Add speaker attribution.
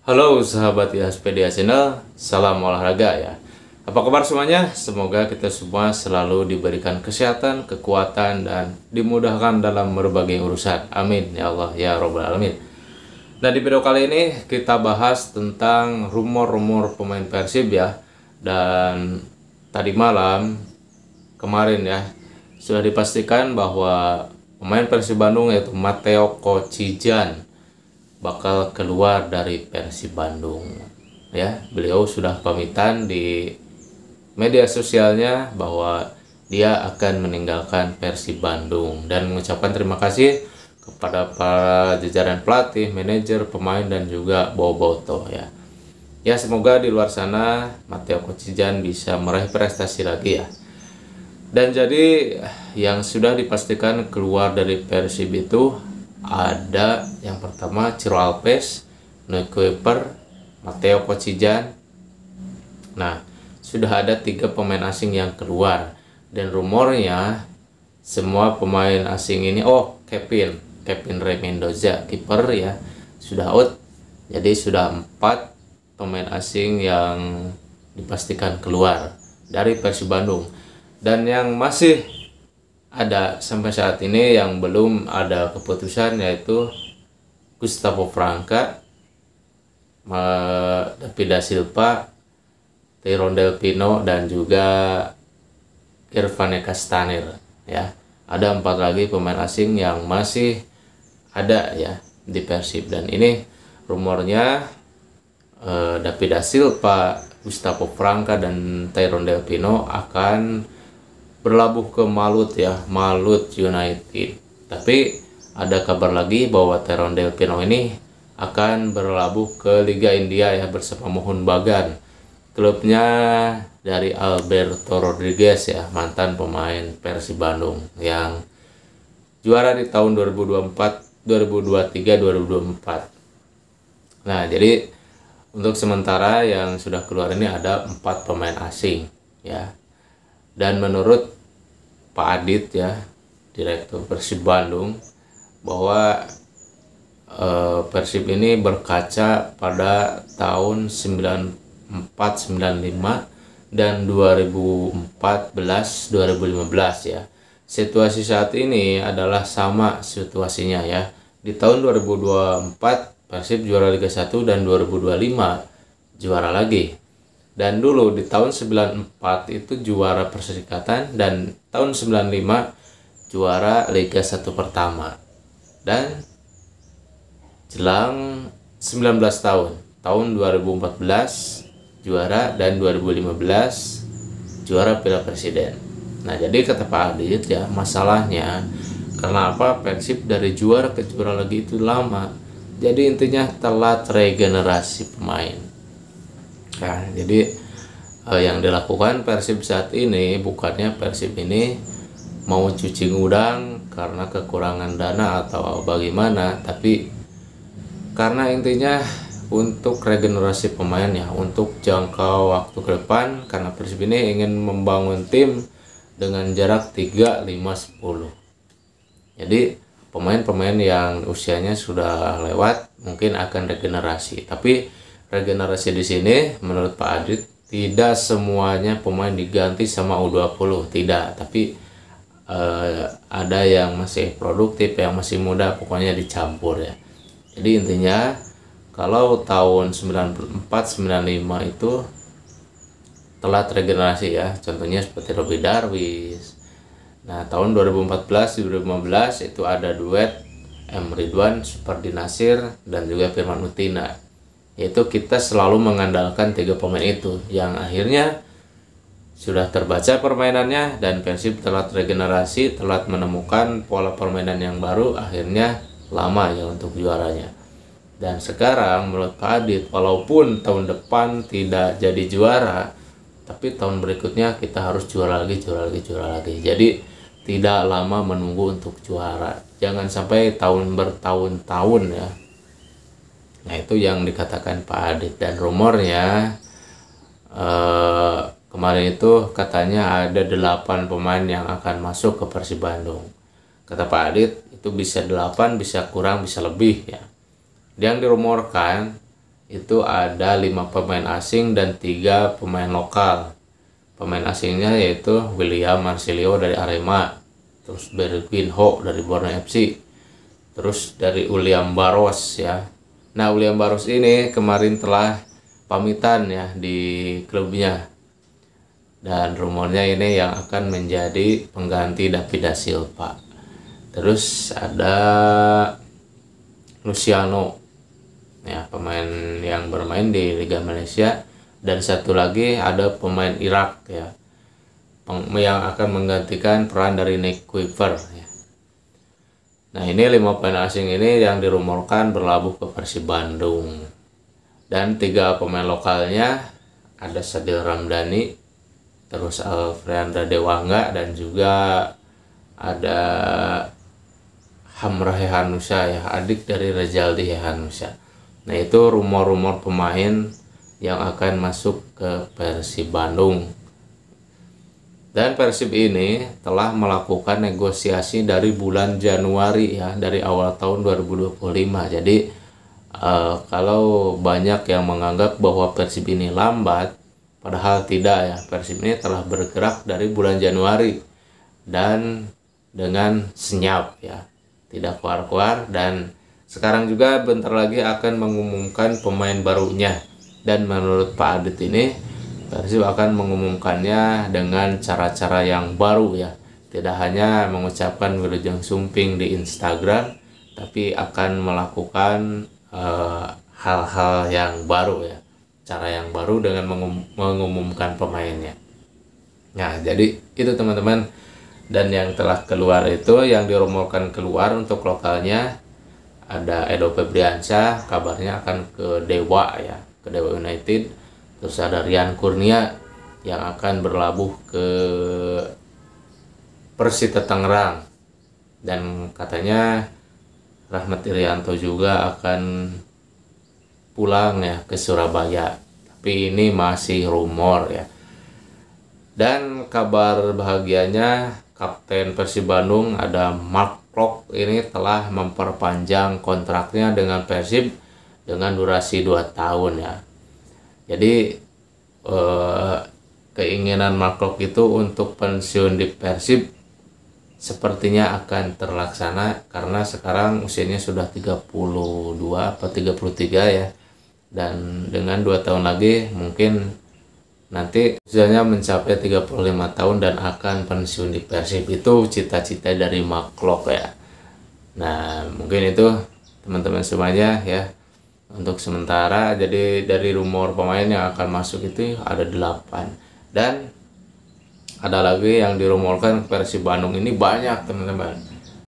Speaker 1: Halo sahabat IHSpedia Channel, salam olahraga ya. Apa kabar semuanya? Semoga kita semua selalu diberikan kesehatan, kekuatan, dan dimudahkan dalam berbagai urusan. Amin ya Allah ya Robbal Alamin. Nah, di video kali ini kita bahas tentang rumor-rumor pemain Persib ya. Dan tadi malam kemarin ya sudah dipastikan bahwa pemain Persib Bandung yaitu Matteo Kocijan bakal keluar dari Persib Bandung ya. Beliau sudah pamitan di media sosialnya bahwa dia akan meninggalkan Persib Bandung dan mengucapkan terima kasih kepada para jajaran pelatih, manajer, pemain, dan juga bobotoh ya. Ya, semoga di luar sana Matteo Kocijan bisa meraih prestasi lagi ya. Dan jadi yang sudah dipastikan keluar dari Persib itu ada yang pertama Ciro Alves, Noy Kuiper, Matteo Kocijan. Nah, sudah ada 3 pemain asing yang keluar dan rumornya semua pemain asing ini Kevin Rey Mendoza kiper ya sudah out. Jadi sudah 4 pemain asing yang dipastikan keluar dari Persib Bandung. Dan yang masih ada sampai saat ini yang belum ada keputusan yaitu Gustavo Franca, David da Silva, Tyrone Del Pino, dan juga Irfan Castaner ya. Ada 4 lagi pemain asing yang masih ada ya di Persib, dan ini rumornya David da Silva, Gustavo Franca, dan Tyrone Del Pino akan berlabuh ke Malut ya, Malut United. Tapi ada kabar lagi bahwa Tyrone Del Pino ini akan berlabuh ke Liga India ya bersama Mohun Bagan, klubnya dari Alberto Rodriguez ya, mantan pemain Persib Bandung yang juara di tahun 2023, 2024. Nah, jadi untuk sementara yang sudah keluar ini ada 4 pemain asing ya. Dan menurut Pak Adit ya, Direktur Persib Bandung, bahwa Persib ini berkaca pada tahun 94-95 dan 2014-2015 ya. Situasi saat ini adalah sama situasinya ya. Di tahun 2024 Persib juara Liga 1 dan 2025 juara lagi. Dan dulu di tahun 94 itu juara Perserikatan, dan tahun 95 juara Liga 1 pertama. Dan jelang 19 tahun 2014 juara, dan 2015 juara Piala Presiden. Nah, jadi kata Pak Adit ya, masalahnya karena apa, Persib dari juara ke juara lagi itu lama. Jadi intinya telat regenerasi pemain. Nah, jadi yang dilakukan Persib saat ini bukannya Persib ini mau cuci gudang karena kekurangan dana atau bagaimana, tapi karena intinya untuk regenerasi pemain ya, untuk jangka waktu ke depan, karena Persib ini ingin membangun tim dengan jarak 3, 5, 10. Jadi pemain-pemain yang usianya sudah lewat mungkin akan regenerasi, tapi regenerasi di sini menurut Pak Adit tidak semuanya pemain diganti sama U20, tidak, tapi ada yang masih produktif, yang masih muda, pokoknya dicampur ya. Jadi intinya kalau tahun 94-95 itu telat regenerasi ya, contohnya seperti Robby Darwish. Nah, tahun 2014-2015 itu ada duet M. Ridwan, Supardi Nasir, dan juga Firman Utina. Yaitu kita selalu mengandalkan 3 pemain itu yang akhirnya sudah terbaca permainannya, dan Persib telat regenerasi, telat menemukan pola permainan yang baru, akhirnya lama ya untuk juaranya. Dan sekarang menurut Pak Adit, walaupun tahun depan tidak jadi juara, tapi tahun berikutnya kita harus juara lagi. Jadi tidak lama menunggu untuk juara, jangan sampai tahun bertahun-tahun ya. Nah, itu yang dikatakan Pak Adit. Dan rumornya kemarin itu katanya ada 8 pemain yang akan masuk ke Persib Bandung. Kata Pak Adit itu bisa 8, bisa kurang, bisa lebih ya. Yang dirumorkan itu ada 5 pemain asing dan 3 pemain lokal. Pemain asingnya yaitu William Marsilio dari Arema, terus Bergwijn Ho dari Borneo FC, terus dari William Barros ya. Nah, William Barros ini kemarin telah pamitan ya di klubnya, dan rumornya ini yang akan menjadi pengganti David da Silva. Terus ada Luciano ya, pemain yang bermain di Liga Malaysia, dan satu lagi ada pemain Irak ya yang akan menggantikan peran dari Nick Kuiper ya. Nah, ini 5 pemain asing ini yang dirumorkan berlabuh ke Persib Bandung, dan 3 pemain lokalnya ada Sadil Ramdhani, terus Alfreandra Dewangga, dan juga ada Hamrah Hehanusa ya, adik dari Rezaldi Hehanusa. Nah, itu rumor-rumor pemain yang akan masuk ke Persib Bandung. Dan Persib ini telah melakukan negosiasi dari bulan Januari ya, dari awal tahun 2025. Jadi kalau banyak yang menganggap bahwa Persib ini lambat, padahal tidak ya. Persib ini telah bergerak dari bulan Januari dan dengan senyap ya, tidak keluar-keluar, dan sekarang juga bentar lagi akan mengumumkan pemain barunya. Dan menurut Pak Adit ini, Persib akan mengumumkannya dengan cara-cara yang baru ya. Tidak hanya mengucapkan Wilujeng Sumping di Instagram, tapi akan melakukan hal-hal yang baru ya. Cara yang baru dengan mengumumkan pemainnya. Nah, jadi itu teman-teman. Dan yang telah keluar itu, yang dirumorkan keluar untuk lokalnya, ada Edo Febriansyah, kabarnya akan ke Dewa ya, ke Dewa United. Terus ada Rian Kurnia yang akan berlabuh ke Persita Tangerang, dan katanya Rahmat Irianto juga akan pulang ya ke Surabaya, tapi ini masih rumor ya. Dan kabar bahagianya, Kapten Persib Bandung ada Mark Klok ini telah memperpanjang kontraknya dengan Persib dengan durasi 2 tahun ya. Jadi keinginan Mark Klok itu untuk pensiun di Persib sepertinya akan terlaksana, karena sekarang usianya sudah 32 atau 33 ya. Dan dengan 2 tahun lagi mungkin nanti usianya mencapai 35 tahun dan akan pensiun di Persib. Itu cita-cita dari Mark Klok ya. Nah, mungkin itu teman-teman semuanya ya untuk sementara. Jadi dari rumor pemain yang akan masuk itu ada 8, dan ada lagi yang dirumorkan Persib Bandung ini banyak teman-teman.